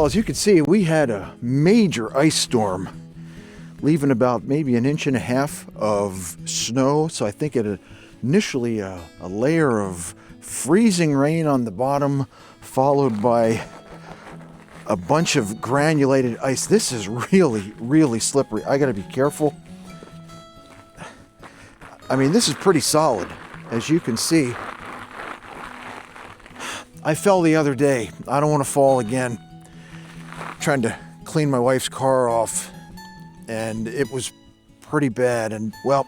Well, as you can see, we had a major ice storm, leaving about maybe 1.5 inches of snow. So I think it initially a layer of freezing rain on the bottom, followed by a bunch of granulated ice. This is really, really slippery. I gotta be careful. I mean, this is pretty solid, as you can see. I fell the other day. I don't want to fall again. I'm trying to clean my wife's car off, and it was pretty bad. And, well,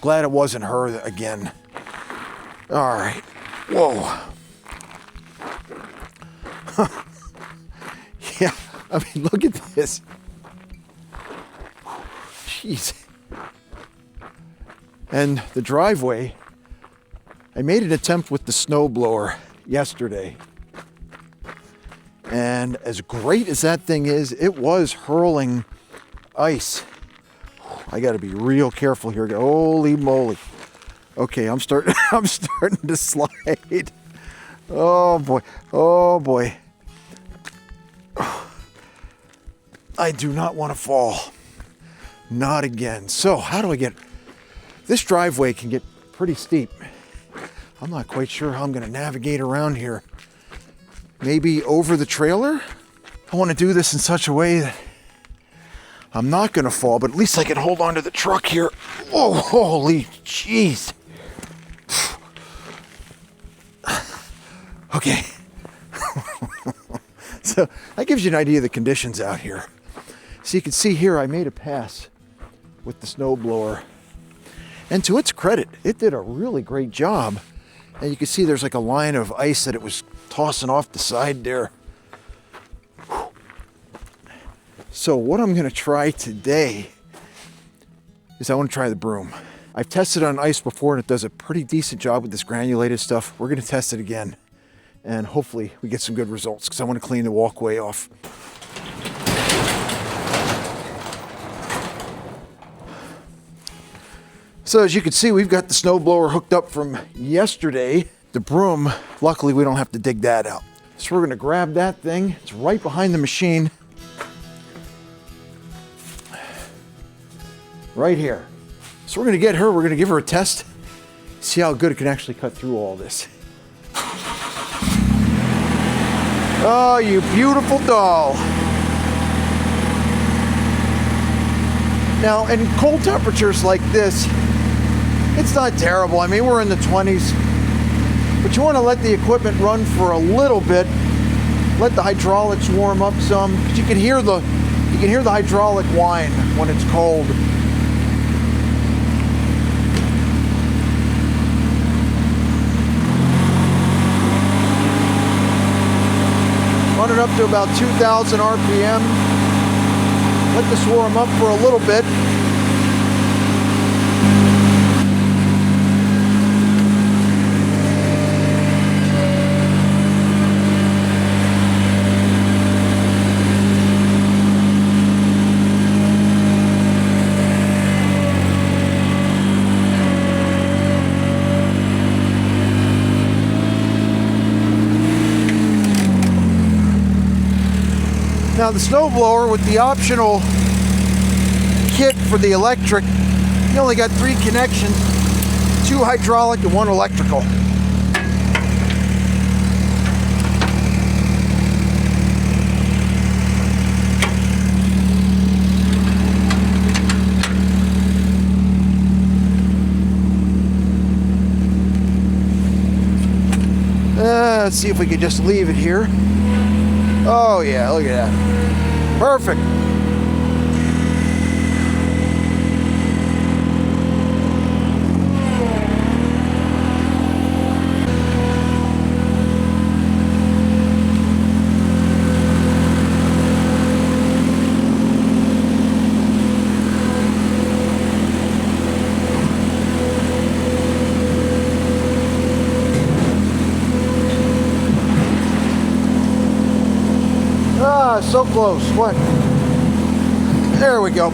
glad it wasn't her again. All right. Whoa. Yeah, I mean, look at this. Jeez. And the driveway, I made an attempt with the snowblower yesterday. And as great as that thing is, it was hurling ice. I got to be real careful here. Holy moly. Okay, I'm starting to slide. Oh boy. Oh boy. I do not want to fall. Not again. So, how do I get... This driveway can get pretty steep. I'm not quite sure how I'm going to navigate around here. Maybe over the trailer? I want to do this in such a way that I'm not going to fall, but at least I can hold on to the truck here. Oh, holy jeez. Okay. So that gives you an idea of the conditions out here. So you can see here I made a pass with the snowblower. And to its credit, it did a really great job. And you can see there's like a line of ice that it was tossing off the side there. So what I'm going to try today is I want to try the broom. I've tested on ice before and it does a pretty decent job with this granulated stuff. We're going to test it again. And hopefully we get some good results because I want to clean the walkway off. So as you can see, we've got the snowblower hooked up from yesterday. The broom, luckily we don't have to dig that out. So we're gonna grab that thing. It's right behind the machine. Right here. So we're gonna get her, we're gonna give her a test, see how good it can actually cut through all this. Oh, you beautiful doll. Now, in cold temperatures like this, it's not terrible. I mean, we're in the 20s, but you want to let the equipment run for a little bit. Let the hydraulics warm up some, because you can hear the hydraulic whine when it's cold. Run it up to about 2,000 RPM. Let this warm up for a little bit. Now the snowblower with the optional kit for the electric, you only got 3 connections, 2 hydraulic and 1 electrical. Let's see if we could just leave it here. Oh yeah, look at that. Perfect. So close. What? There we go.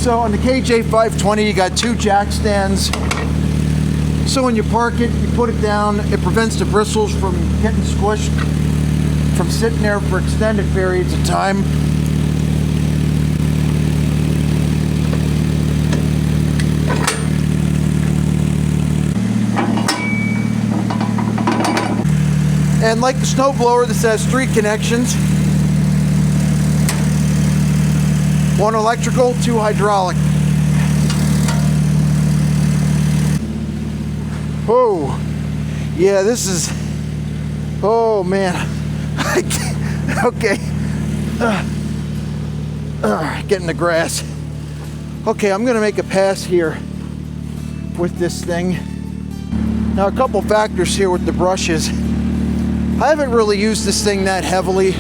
So So on the KJ520, you got 2 jack stands. So when you park it, you put it down, it prevents the bristles from getting squished, from sitting there for extended periods of time. And like the snowblower, this has 3 connections. 1 electrical, 2 hydraulic. Oh, yeah, this is, oh man. Okay. Get in the grass. Okay, I'm gonna make a pass here with this thing. Now a couple factors here with the brushes. I haven't really used this thing that heavily.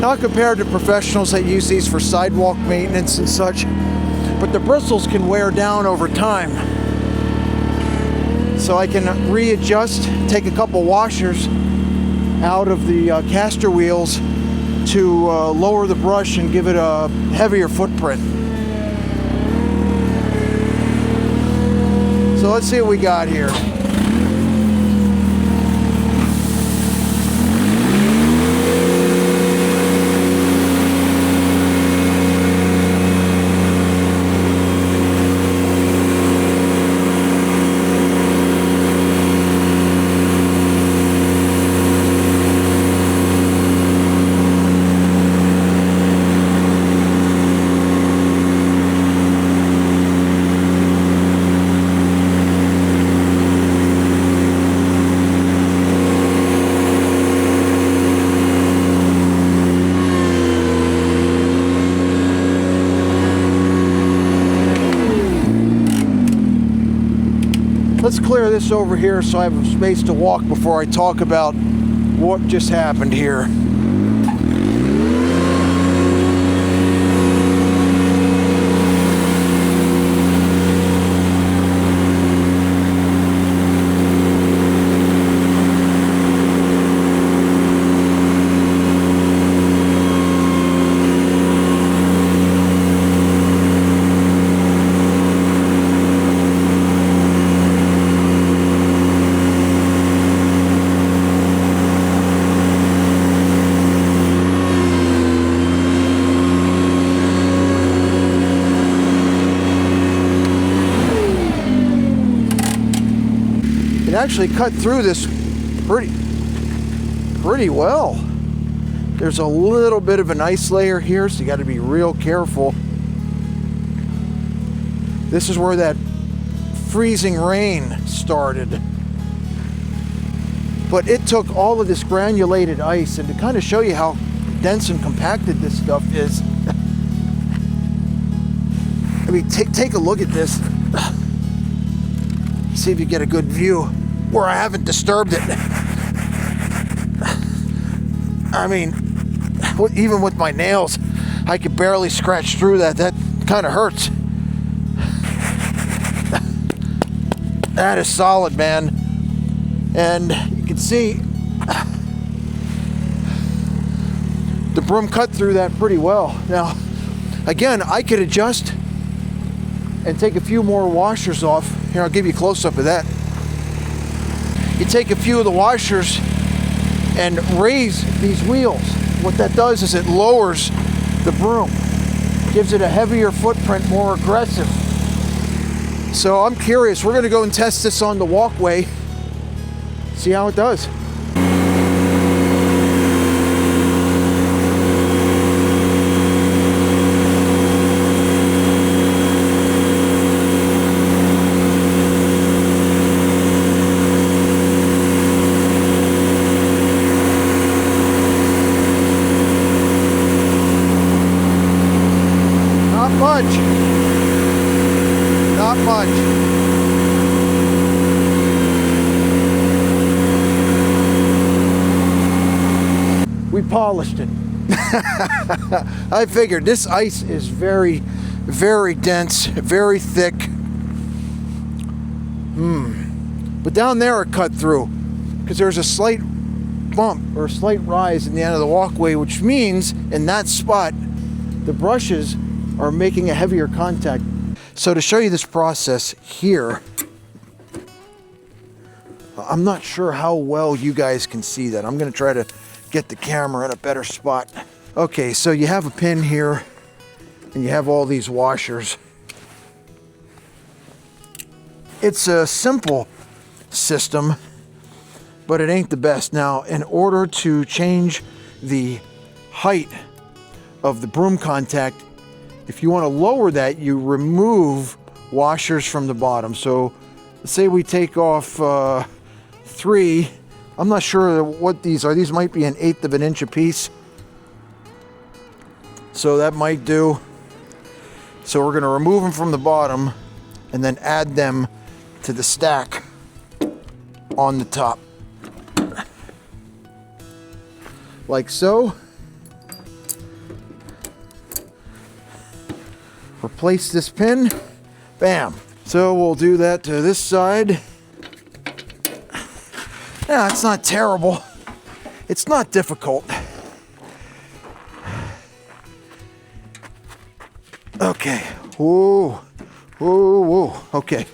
Not compared to professionals that use these for sidewalk maintenance and such, but the bristles can wear down over time. So I can readjust, take a couple washers out of the caster wheels to lower the brush and give it a heavier footprint. So let's see what we got here. Let's clear this over here so I have space to walk before I talk about what just happened here. It actually cut through this pretty well. There's a little bit of an ice layer here, so you got to be real careful. This is where that freezing rain started. But it took all of this granulated ice, and to kind of show you how dense and compacted this stuff is, I mean, take a look at this. See if you get a good view where I haven't disturbed it. I mean, even with my nails, I could barely scratch through that. That kind of hurts. That is solid, man. And you can see the broom cut through that pretty well. Now, again, I could adjust and take a few more washers off. Here, I'll give you a close-up of that. You take a few of the washers and raise these wheels. What that does is it lowers the broom, gives it a heavier footprint, more aggressive. So I'm curious. We're going to go and test this on the walkway, see how it does. Not much. We polished it. I figured this ice is very, very dense, very thick. But down there it cut through because there's a slight bump or a slight rise in the end of the walkway, which means in that spot the brushes are making a heavier contact. So to show you this process here, I'm not sure how well you guys can see that. I'm gonna try to get the camera in a better spot. Okay, so you have a pin here and you have all these washers. It's a simple system, but it ain't the best. Now, in order to change the height of the broom contact, if you want to lower that, you remove washers from the bottom. So let's say we take off 3. I'm not sure what these are. These might be 1/8 of an inch a piece. So that might do. So we're going to remove them from the bottom and then add them to the stack on the top. Like so. Replace this pin. Bam. So we'll do that to this side. Yeah, it's not terrible. It's not difficult. Okay. Whoa. Whoa, whoa. Okay.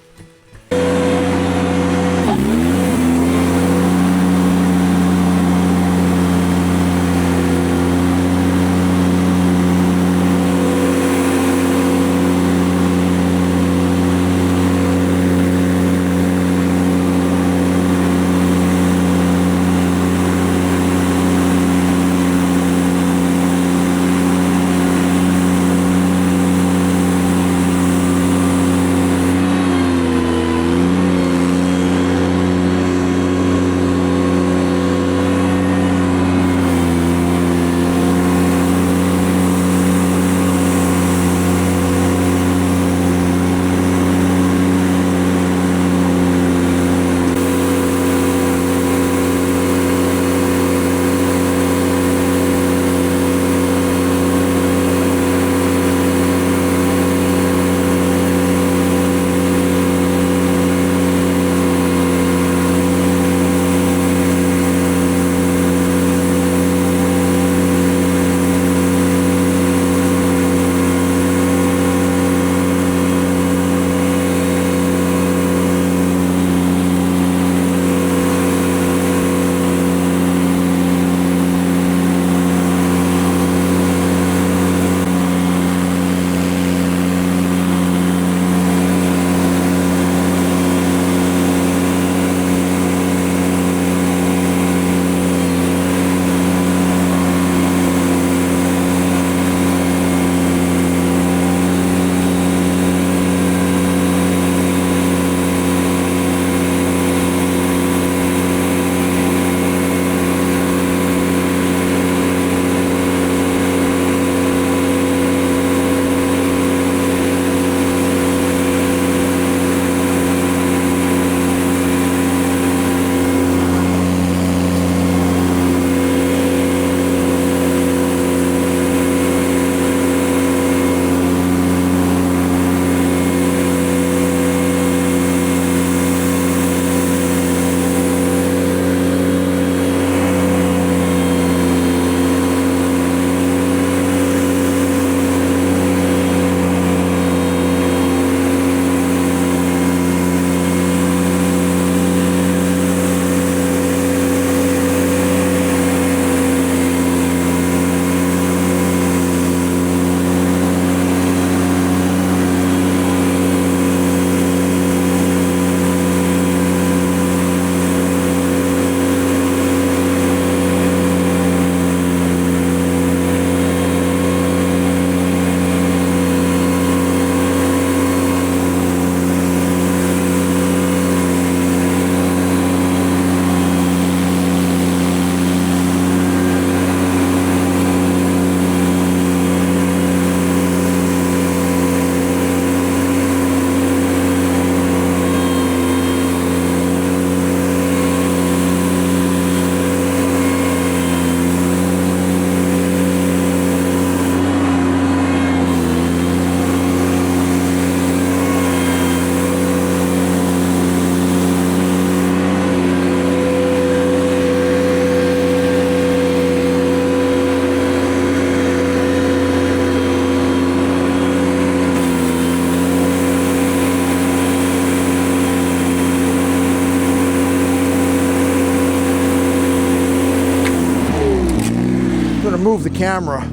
the camera.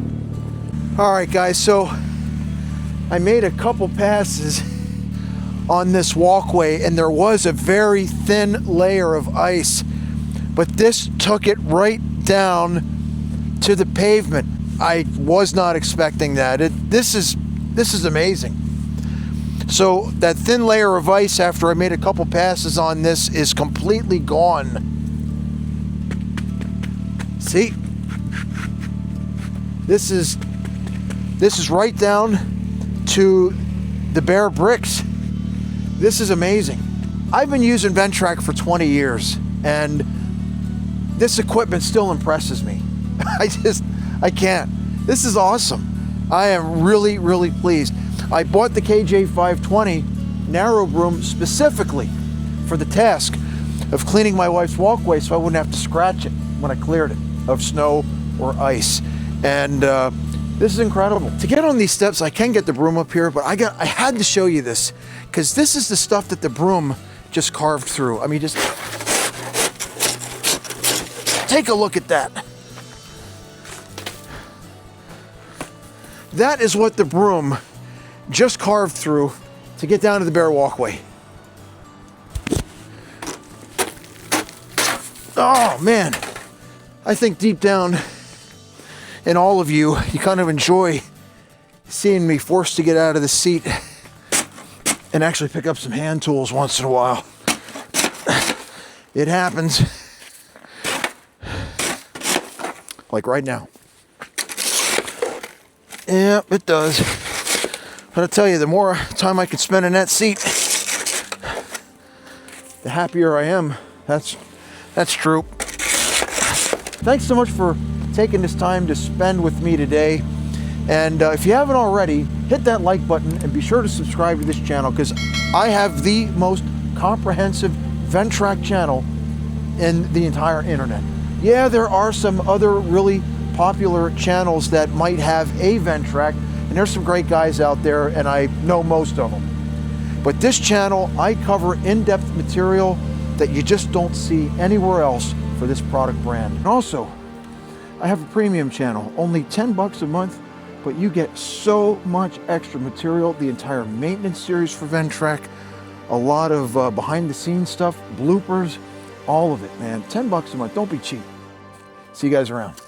All right, guys, so I made a couple passes on this walkway, and there was a very thin layer of ice, but this took it right down to the pavement. I was not expecting that. This is amazing. So that thin layer of ice, after I made a couple passes on this, is completely gone. See? This is right down to the bare bricks. This is amazing. I've been using Ventrac for 20 years, and this equipment still impresses me. I can't. This is awesome. I am really, really pleased. I bought the KJ520 Narrow Broom specifically for the task of cleaning my wife's walkway so I wouldn't have to scratch it when I cleared it of snow or ice. And this is incredible. To get on these steps, I can get the broom up here, but I had to show you this because this is the stuff that the broom just carved through. I mean, just take a look at that. That is what the broom just carved through to get down to the bare walkway. Oh man, I think deep down in all of you, you kind of enjoy seeing me forced to get out of the seat and actually pick up some hand tools once in a while. It happens. Like right now. Yeah, it does. But I'll tell you, the more time I can spend in that seat, the happier I am. That's true. Thanks so much for taking this time to spend with me today. And if you haven't already, hit that like button and be sure to subscribe to this channel because I have the most comprehensive Ventrac channel in the entire internet. Yeah, there are some other really popular channels that might have a Ventrac, and there's some great guys out there, and I know most of them. But this channel, I cover in-depth material that you just don't see anywhere else for this product brand. And also, I have a premium channel, only 10 bucks a month, but you get so much extra material, the entire maintenance series for Ventrac, a lot of behind the scenes stuff, bloopers, all of it, man. 10 bucks a month, don't be cheap. See you guys around.